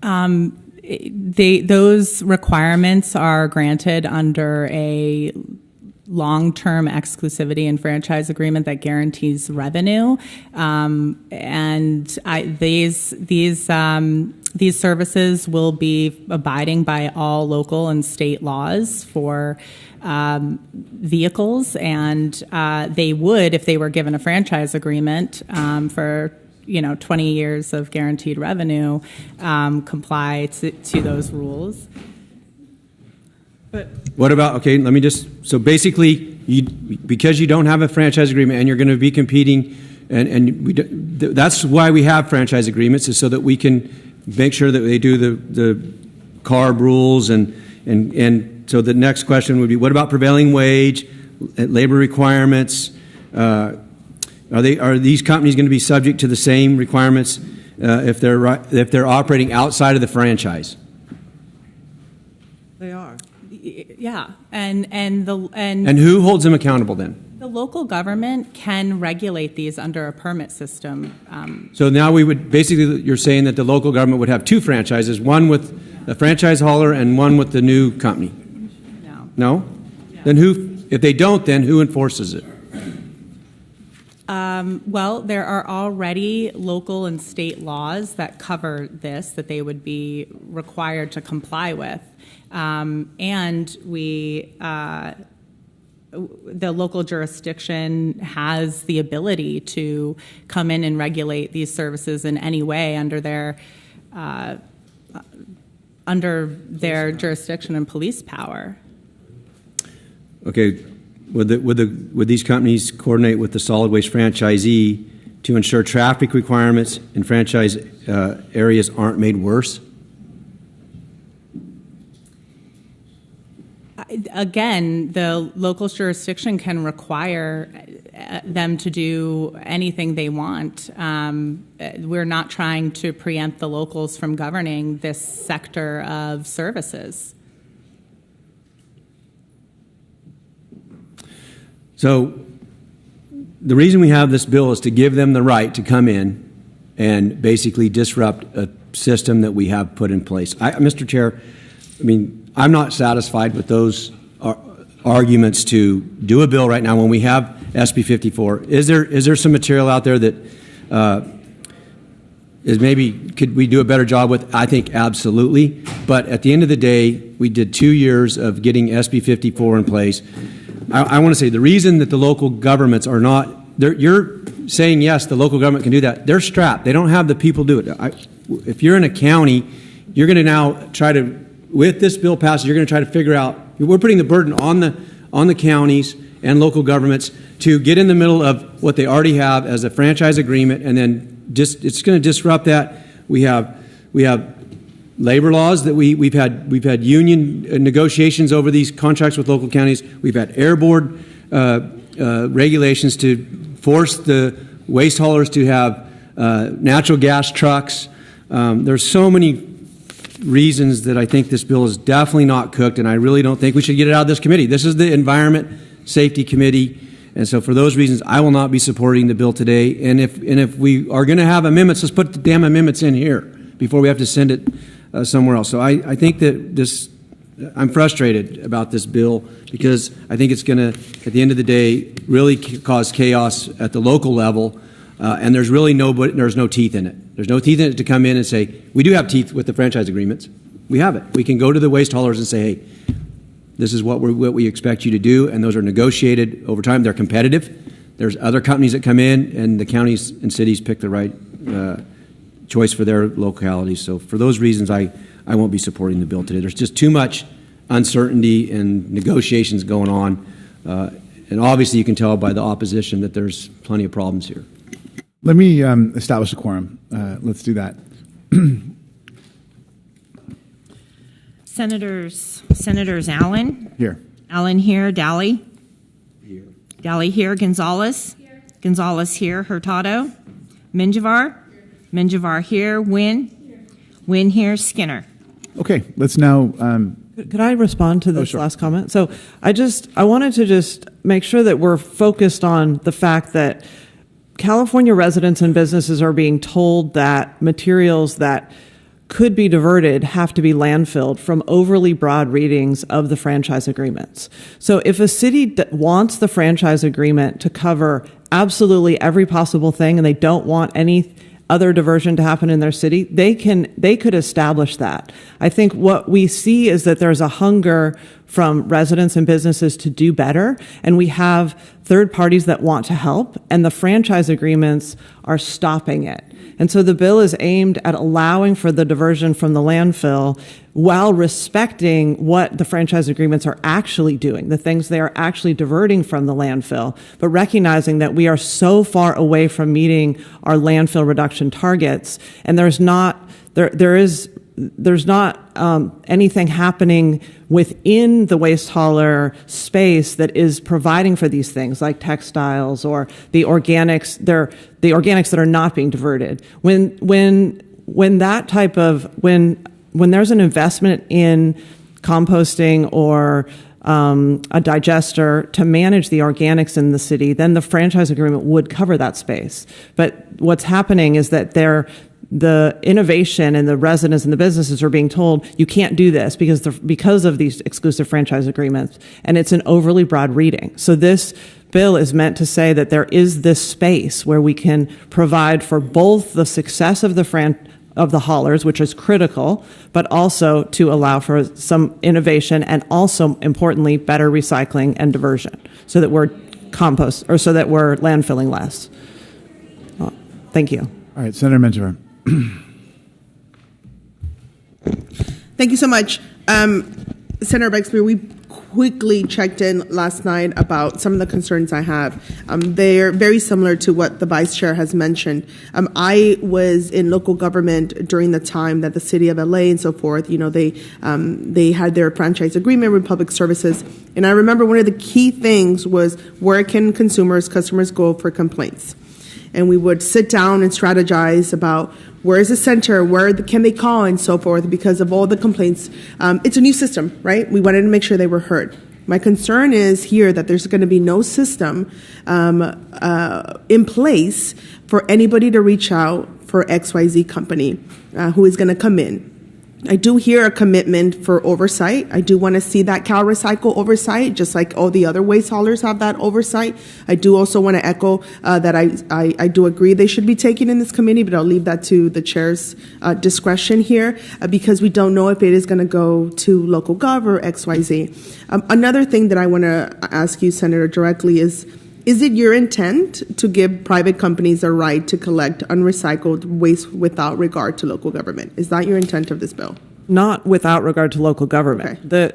Those requirements are granted under a long-term exclusivity and franchise agreement that guarantees revenue, these services will be abiding by all local and state laws for vehicles, and they would, if they were given a franchise agreement for 20 years of guaranteed revenue, comply to those rules. But what about, okay, let me just, so basically, because you don't have a franchise agreement and you're going to be competing, that's why we have franchise agreements, is so that we can make sure that they do the CARB rules, and so the next question would be, what about prevailing wage, labor requirements? Are these companies going to be subject to the same requirements if they're operating outside of the franchise? they are. Yeah, and who holds them accountable then? The local government can regulate these under a permit system. So now we would basically, you're saying that the local government would have two franchises, one with a franchise hauler and one with the new company. No. No? Yeah. Then who? If they don't, then who enforces it? Well, there are already local and state laws that cover this that they would be required to comply with. And the local jurisdiction has the ability to come in and regulate these services in any way under their jurisdiction and police power. Okay. Would these companies coordinate with the solid waste franchisee to ensure traffic requirements in franchise areas aren't made worse? Again, the local jurisdiction can require them to do anything they want. We're not trying to preempt the locals from governing this sector of services. So the reason we have this bill is to give them the right to come in and basically disrupt a system that we have put in place. Mr. Chair, I mean, I'm not satisfied with those arguments to do a bill right now when we have SB 54. Is there some material out there that is maybe could we do a better job with? I think absolutely. But at the end of the day, we did 2 years of getting SB 54 in place. I want to say the reason that the local governments are not, you're saying, yes, the local government can do that. They're strapped. They don't have the people do it. If you're in a county, you're going to now try to, with this bill passed, you're going to try to figure out, we're putting the burden on the counties and local governments to get in the middle of what they already have as a franchise agreement, and then it's going to disrupt that. We have labor laws that we've had union negotiations over these contracts with local counties. We've had air board regulations to force the waste haulers to have natural gas trucks. There's so many reasons that I think this bill is definitely not cooked, and I really don't think we should get it out of this committee. This is the Environment Safety Committee, and so for those reasons, I will not be supporting the bill today. And if we are going to have amendments, let's put the damn amendments in here before we have to send it somewhere else. So I think that I'm frustrated about this bill because I think it's going to, at the end of the day, really cause chaos at the local level, and there's really there's no teeth in it. There's no teeth in it to come in and say, we do have teeth with the franchise agreements. We have it. We can go to the waste haulers and say, hey, this is what we expect you to do, and those are negotiated over time. They're competitive. There's other companies that come in, and the counties and cities pick the right choice for their localities. So for those reasons, I won't be supporting the bill today. There's just too much uncertainty and negotiations going on. And obviously you can tell by the opposition that there's plenty of problems here. Let me establish a quorum. Let's do that. Senators Allen? Here. Allen here. Daly? Here. Daly here. Gonzalez? Here. Gonzalez here. Hurtado? Menjivar? Menjivar here. Wynn? Here. Wynn here. Skinner. Okay, let's now... Could I respond to this sure. last comment? So I wanted to just make sure that we're focused on the fact that California residents and businesses are being told that materials that could be diverted have to be landfilled from overly broad readings of the franchise agreements. So if a city wants the franchise agreement to cover absolutely every possible thing and they don't want any other diversion to happen in their city, they could establish that. I think what we see is that there's a hunger from residents and businesses to do better, and we have third parties that want to help, and the franchise agreements are stopping it. And so the bill is aimed at allowing for the diversion from the landfill while respecting what the franchise agreements are actually doing, the things they are actually diverting from the landfill, but recognizing that we are so far away from meeting our landfill reduction targets, and there's not anything happening within the waste hauler space that is providing for these things like textiles or the organics. The organics that are not being diverted. When there's an investment in composting or a digester to manage the organics in the city, then the franchise agreement would cover that space. But what's happening is that the innovation and the residents and the businesses are being told you can't do this because of these exclusive franchise agreements, and it's an overly broad reading. So this bill is meant to say that there is this space where we can provide for both the success of the haulers, which is critical, but also to allow for some innovation and also, importantly, better recycling and diversion, so that we're landfilling less. Thank you. All right, Senator Menjivar. Thank you so much. Senator Blakespear, we quickly checked in last night about some of the concerns I have. They're very similar to what the Vice Chair has mentioned. I was in local government during the time that the City of LA and so forth, they had their franchise agreement with public services. And I remember one of the key things was where can customers go for complaints? And we would sit down and strategize about where is the center, can they call, and so forth, because of all the complaints. It's a new system, right? We wanted to make sure they were heard. My concern is here that there's going to be no system in place for anybody to reach out for XYZ company who is going to come in. I do hear a commitment for oversight. I do want to see that Cal Recycle oversight, just like all the other waste haulers have that oversight. I do also want to echo that I do agree they should be taken in this committee, but I'll leave that to the chair's discretion here because we don't know if it is going to go to local gov or XYZ. Another thing that I want to ask you, Senator, directly is it your intent to give private companies a right to collect unrecycled waste without regard to local government? Is that your intent of this bill? Not without regard to local government. Okay.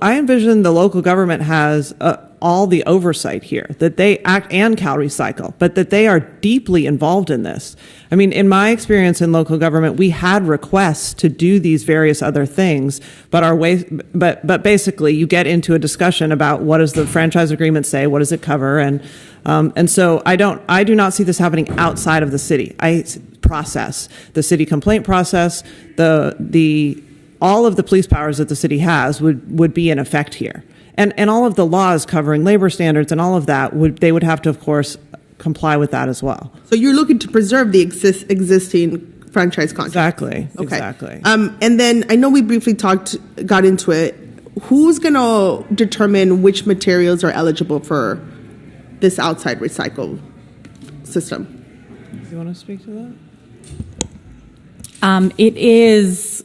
I envision the local government has all the oversight here, that they act, and Cal Recycle, but that they are deeply involved in this. I mean, in my experience in local government, we had requests to do these various other things, but basically you get into a discussion about what does the franchise agreement say, what does it cover, and so I do not see this happening outside of the city. The city complaint process, all of the police powers that the city has would be in effect here. And all of the laws covering labor standards and all of that, they would have to, of course, comply with that as well. So you're looking to preserve the existing franchise contract? Exactly. Okay. Exactly. And then I know we briefly got into it. Who's going to determine which materials are eligible for this outside recycle system? Do you want to speak to that? It is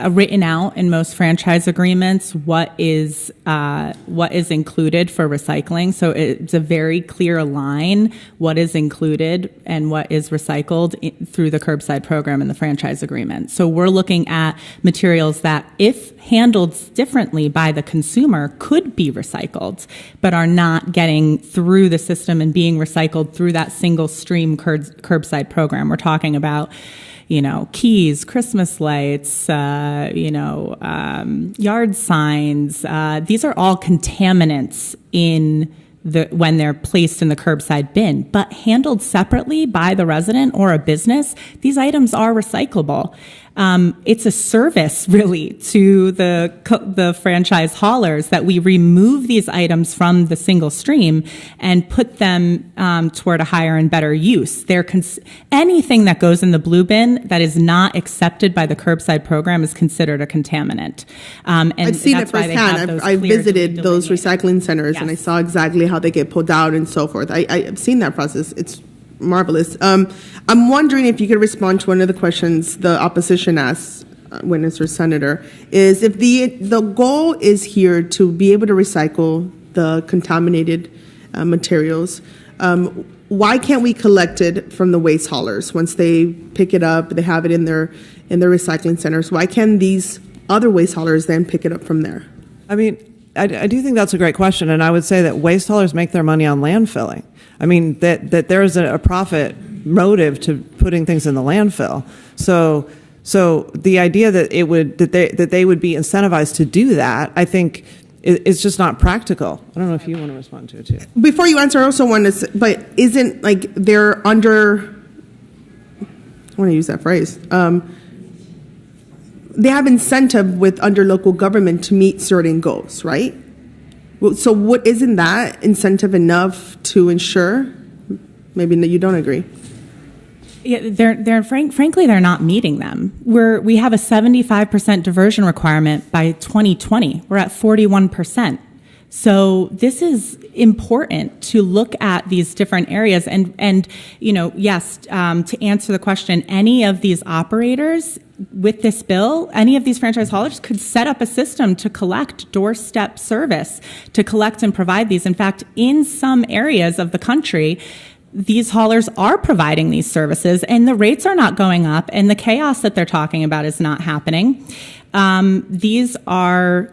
written out in most franchise agreements what is included for recycling. So it's a very clear line what is included and what is recycled through the curbside program in the franchise agreement. So we're looking at materials that, if handled differently by the consumer, could be recycled, but are not getting through the system and being recycled through that single stream curbside program. We're talking about keys, Christmas lights, yard signs. These are all contaminants when they're placed in the curbside bin, but handled separately by the resident or a business, these items are recyclable. It's a service, really, to the franchise haulers that we remove these items from the single stream and put them toward a higher and better use. Anything that goes in the blue bin that is not accepted by the curbside program is considered a contaminant. And I've seen it that's why they have firsthand. those I clear visited those delineated. recycling centers, and I saw exactly how they get pulled out and so forth. I've seen that process. It's marvelous. I'm wondering if you could respond to one of the questions the opposition asked, witness or senator, is if the goal is here to be able to recycle the contaminated materials, why can't we collect it from the waste haulers once they pick it up, they have it in their recycling centers? Why can't these other waste haulers then pick it up from there? I mean, I do think that's a great question, and I would say that waste haulers make their money on landfilling. I mean, that there is a profit motive to putting things in the landfill. So the idea that they would be incentivized to do that, I think, is just not practical. I don't know if you want to respond to it too. Before you answer, I also want to say, but isn't like they're under, I want to use that phrase, they have incentive under local government to meet certain goals, right? So what, isn't that incentive enough to ensure? Maybe you don't agree. Yeah, frankly, they're not meeting them. We have a 75% diversion requirement by 2020. We're at 41%. So this is important to look at these different areas. And yes, to answer the question, any of these operators with this bill, any of these franchise haulers could set up a system to collect doorstep service, to collect and provide these. In fact, in some areas of the country, these haulers are providing these services and the rates are not going up and the chaos that they're talking about is not happening. These are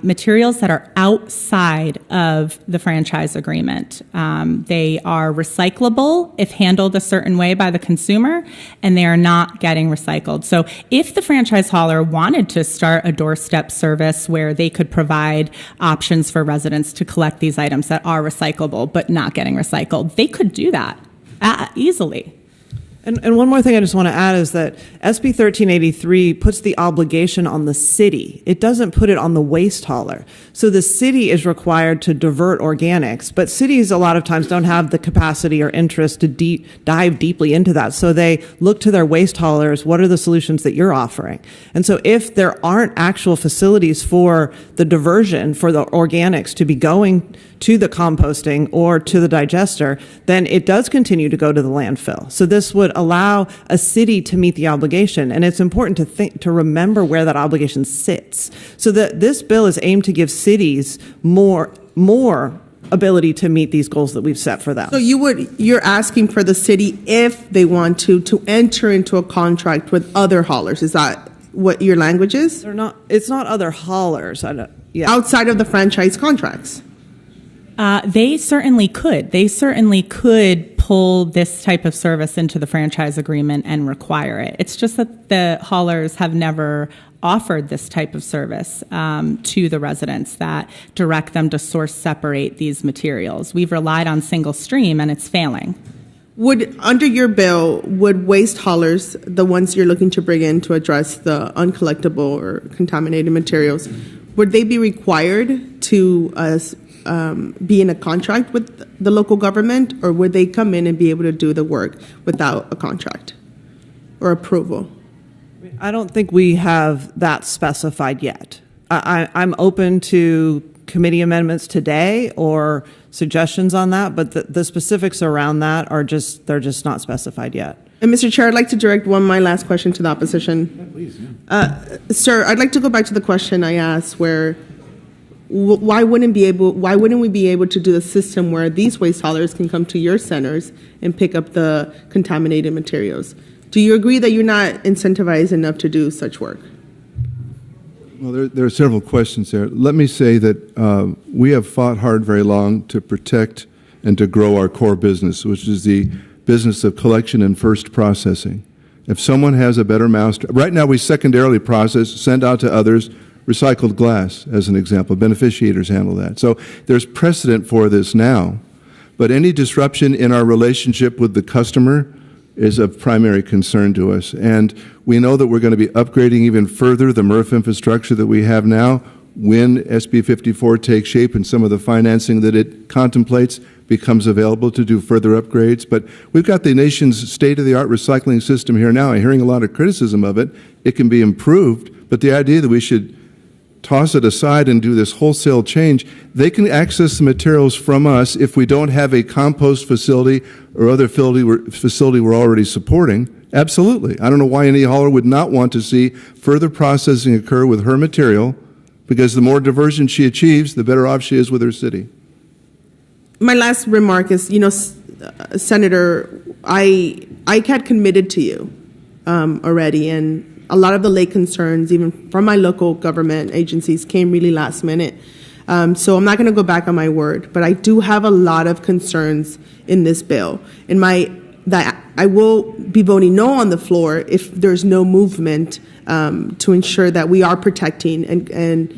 materials that are outside of the franchise agreement. They are recyclable if handled a certain way by the consumer, and they are not getting recycled. So if the franchise hauler wanted to start a doorstep service where they could provide options for residents to collect these items that are recyclable but not getting recycled, they could do that easily. And one more thing I just want to add is that SB 1383 puts the obligation on the city. It doesn't put it on the waste hauler. So the city is required to divert organics, but cities a lot of times don't have the capacity or interest to dive deeply into that. So they look to their waste haulers. What are the solutions that you're offering? And so if there aren't actual facilities for the diversion, for the organics to be going to the composting or to the digester, then it does continue to go to the landfill. So this would allow a city to meet the obligation. And it's important to remember where that obligation sits. So that this bill is aimed to give cities more ability to meet these goals that we've set for them. So you're asking for the city, if they want to enter into a contract with other haulers. Is that what your language is? It's not other haulers. Outside of the franchise contracts. They certainly could. They certainly could pull this type of service into the franchise agreement and require it. It's just that the haulers have never offered this type of service to the residents that direct them to source separate these materials. We've relied on single stream and it's failing. Under your bill, would waste haulers, the ones you're looking to bring in to address the uncollectible or contaminated materials, would they be required to be in a contract with the local government, or would they come in and be able to do the work without a contract or approval? I don't think we have that specified yet. I'm open to committee amendments today or suggestions on that, but the specifics around that they're just not specified yet. And Mr. Chair, I'd like to direct my last question to the opposition. Yeah, please, yeah. Sir, I'd like to go back to the question I asked where why wouldn't we be able to do a system where these waste haulers can come to your centers and pick up the contaminated materials? Do you agree that you're not incentivized enough to do such work? Well, there are several questions there. Let me say that we have fought hard very long to protect and to grow our core business, which is the business of collection and first processing. If someone has a better mousetrap, right now we secondarily process, send out to others, recycled glass, as an example. Beneficiators handle that. So there's precedent for this now. But any disruption in our relationship with the customer is of primary concern to us. And we know that we're going to be upgrading even further the MRF infrastructure that we have now when SB 54 takes shape and some of the financing that it contemplates becomes available to do further upgrades. But we've got the nation's state-of-the-art recycling system here now. I'm hearing a lot of criticism of it. It can be improved, but the idea that we should toss it aside and do this wholesale change, they can access the materials from us if we don't have a compost facility or other facility we're already supporting. Absolutely. I don't know why any hauler would not want to see further processing occur with her material, because the more diversion she achieves, the better off she is with her city. My last remark is, Senator, I had committed to you already, and a lot of the late concerns, even from my local government agencies, came really last minute. So I'm not going to go back on my word, but I do have a lot of concerns in this bill. That I will be voting no on the floor if there's no movement to ensure that we are protecting and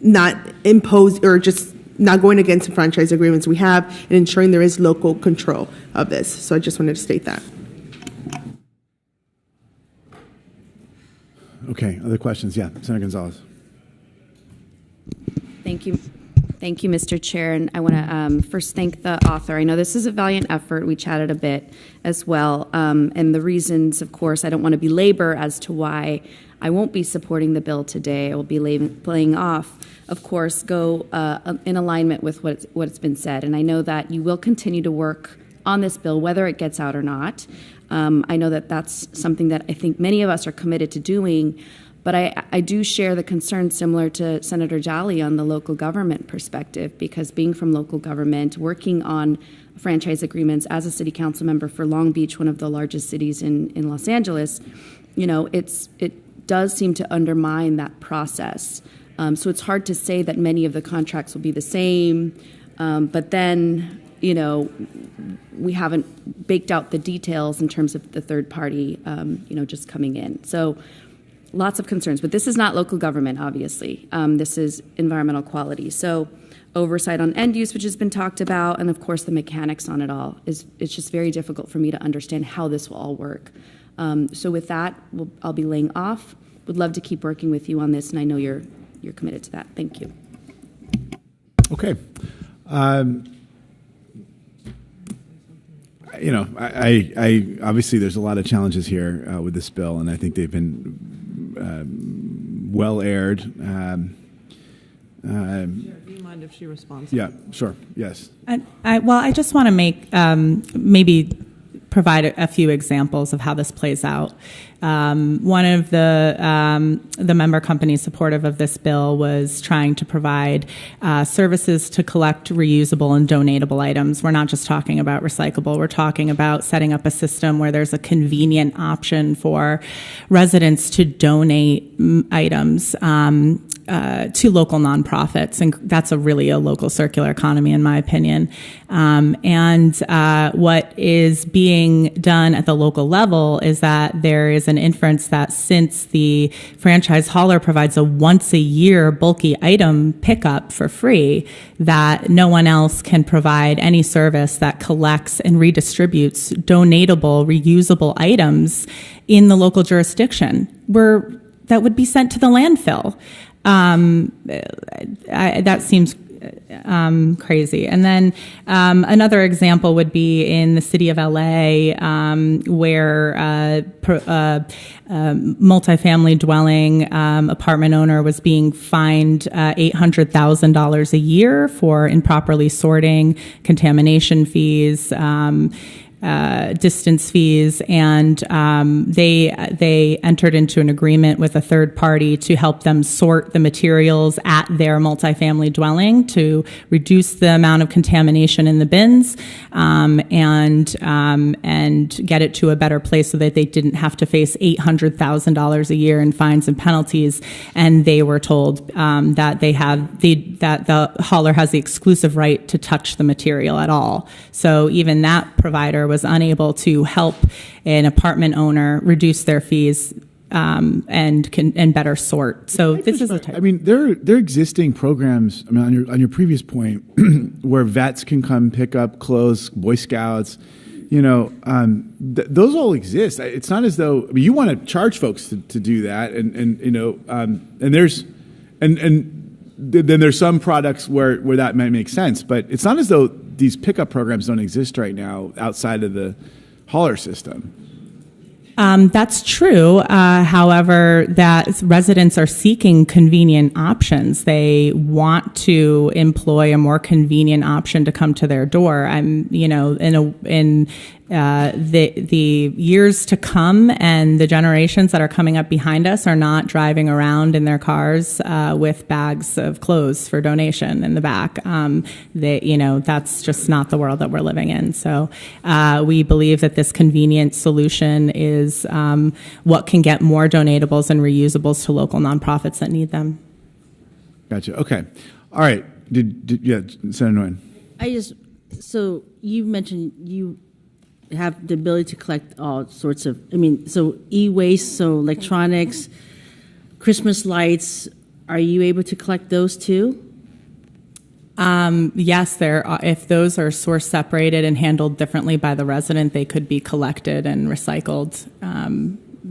not impose or just not going against the franchise agreements we have, and ensuring there is local control of this. So I just wanted to state that. Okay, other questions? Yeah, Senator Gonzalez. Thank you. Thank you, Mr. Chair. And I want to first thank the author. I know this is a valiant effort. We chatted a bit as well. And the reasons, of course, I don't want to belabor as to why I won't be supporting the bill today. I will be playing off, of course, go in alignment with what's been said. And I know that you will continue to work on this bill, whether it gets out or not. I know that that's something that I think many of us are committed to doing, but I do share the concern similar to Senator Jolly on the local government perspective, because being from local government, working on franchise agreements as a city council member for Long Beach, one of the largest cities in Los Angeles, it does seem to undermine that process. So it's hard to say that many of the contracts will be the same, but then, we haven't baked out the details in terms of the third party, just coming in. So lots of concerns, but this is not local government, obviously. This is environmental quality. So oversight on end use, which has been talked about, and of course the mechanics on it all, it's just very difficult for me to understand how this will all work. So with that, I'll be laying off. Would love to keep working with you on this, and I know you're committed to that. Thank you. Okay. I obviously there's a lot of challenges here with this bill, and I think they've been well aired. Do you mind if she responds? Yeah, sure. Yes. I just want to make maybe provide a few examples of how this plays out. One of the member companies supportive of this bill was trying to provide services to collect reusable and donatable items. We're not just talking about recyclable. We're talking about setting up a system where there's a convenient option for residents to donate items to local nonprofits, and that's really a local circular economy, in my opinion. And what is being done at the local level is that there is an inference that since the franchise hauler provides a once-a-year bulky item pickup for free, that no one else can provide any service that collects and redistributes donatable, reusable items in the local jurisdiction, that would be sent to the landfill. That seems crazy. And then another example would be in the city of LA, where multifamily dwelling apartment owner was being fined $800,000 a year for improperly sorting, contamination fees, distance fees, and they entered into an agreement with a third party to help them sort the materials at their multifamily dwelling to reduce the amount of contamination in the bins, and get it to a better place so that they didn't have to face $800,000 a year in fines and penalties. And they were told that that the hauler has the exclusive right to touch the material at all. So even that provider was unable to help an apartment owner reduce their fees and better sort. So this is there are existing programs. I mean, on your previous point, where vets can come pick up clothes, Boy Scouts, those all exist. It's not as though you want to charge folks to do that, and then there's some products where that might make sense, but it's not as though these pickup programs don't exist right now outside of the hauler system. That's true. However, that residents are seeking convenient options. They want to employ a more convenient option to come to their door. The years to come and the generations that are coming up behind us are not driving around in their cars with bags of clothes for donation in the back. That's just not the world that we're living in. So we believe that this convenient solution is what can get more donatables and reusables to local nonprofits that need them. Gotcha. Okay. All right. Senator Nguyen. So you mentioned you have the ability to collect all sorts of, so e-waste, so electronics, Christmas lights, are you able to collect those too? Yes, if those are source separated and handled differently by the resident, they could be collected and recycled.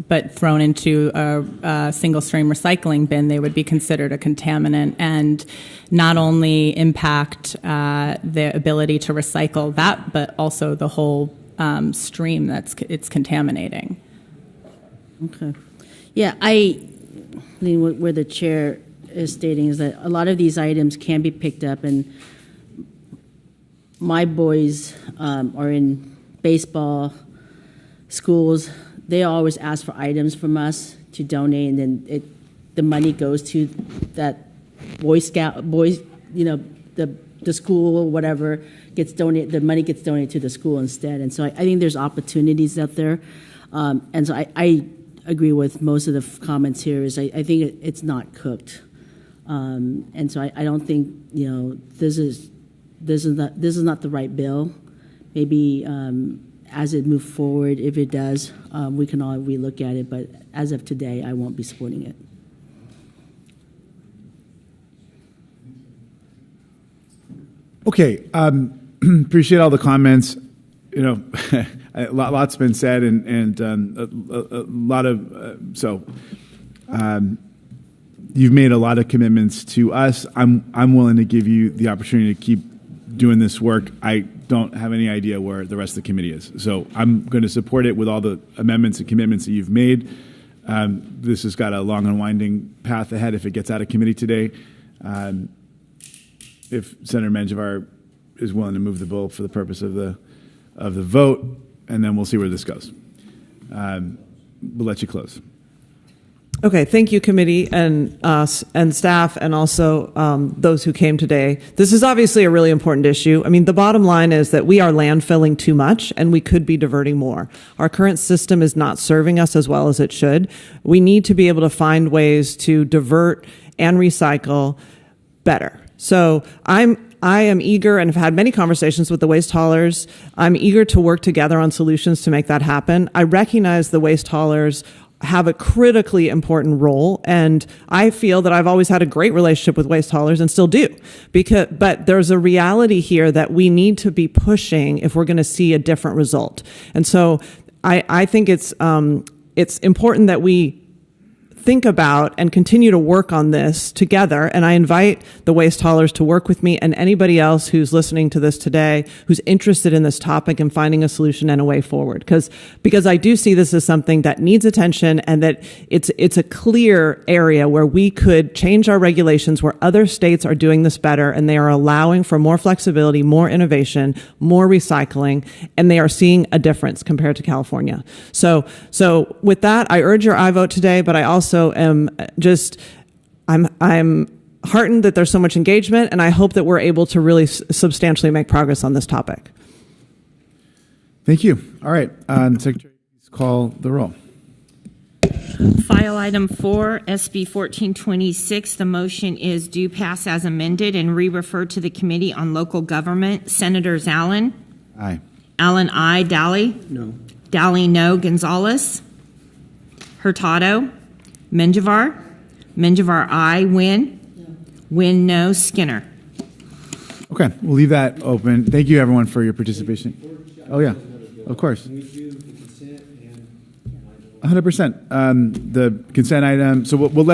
But thrown into a single stream recycling bin, they would be considered a contaminant and not only impact the ability to recycle that, but also the whole stream it's contaminating. Okay. Yeah, I mean, where the chair is stating is that a lot of these items can be picked up, and my boys are in baseball, schools. They always ask for items from us to donate, and then the money goes to that Boy Scout, the school or whatever gets donated. The money gets donated to the school instead, and so I think there's opportunities out there, and so I agree with most of the comments here. I think it's not cooked, and so I don't think this is not the right bill. Maybe. As it moves forward, if it does, we can all relook at it. But as of today, I won't be supporting it. Okay, appreciate all the comments. Lots been said, and a lot of you've made a lot of commitments to us. I'm willing to give you the opportunity to keep doing this work. I don't have any idea where the rest of the committee is. So I'm going to support it with all the amendments and commitments that you've made. This has got a long and winding path ahead if it gets out of committee today. If Senator Menjivar is willing to move the bill for the purpose of the vote, and then we'll see where this goes. We'll let you close. Okay, thank you, committee and staff, and also those who came today. This is obviously a really important issue. I mean, the bottom line is that we are landfilling too much, and we could be diverting more. Our current system is not serving us as well as it should. We need to be able to find ways to divert and recycle better. So I am eager and have had many conversations with the waste haulers. I'm eager to work together on solutions to make that happen. I recognize the waste haulers have a critically important role, and I feel that I've always had a great relationship with waste haulers and still do. But there's a reality here that we need to be pushing if we're going to see a different result. And so I think it's important that we think about and continue to work on this together. And I invite the waste haulers to work with me and anybody else who's listening to this today who's interested in this topic and finding a solution and a way forward. Because I do see this as something that needs attention, and that it's a clear area where we could change our regulations, where other states are doing this better and they are allowing for more flexibility, more innovation, more recycling, and they are seeing a difference compared to California. So with that, I urge your aye vote today, but I also am I'm heartened that there's so much engagement, and I hope that we're able to really substantially make progress on this topic. Thank you. All right, Secretary, please call the roll. File item 4, SB 1426. The motion is do pass as amended and re-refer to the Committee on Local Government. Senators Allen? Aye. Allen, aye. Dowling? No. Dowling, no. Gonzalez? Hurtado? Menjivar? Menjivar, aye. Wynn? Wynn, no. Skinner? Okay, we'll leave that open. Thank you, everyone, for your participation. Oh, yeah. Of course. Can we do the consent and 100%. The consent item, so we'll let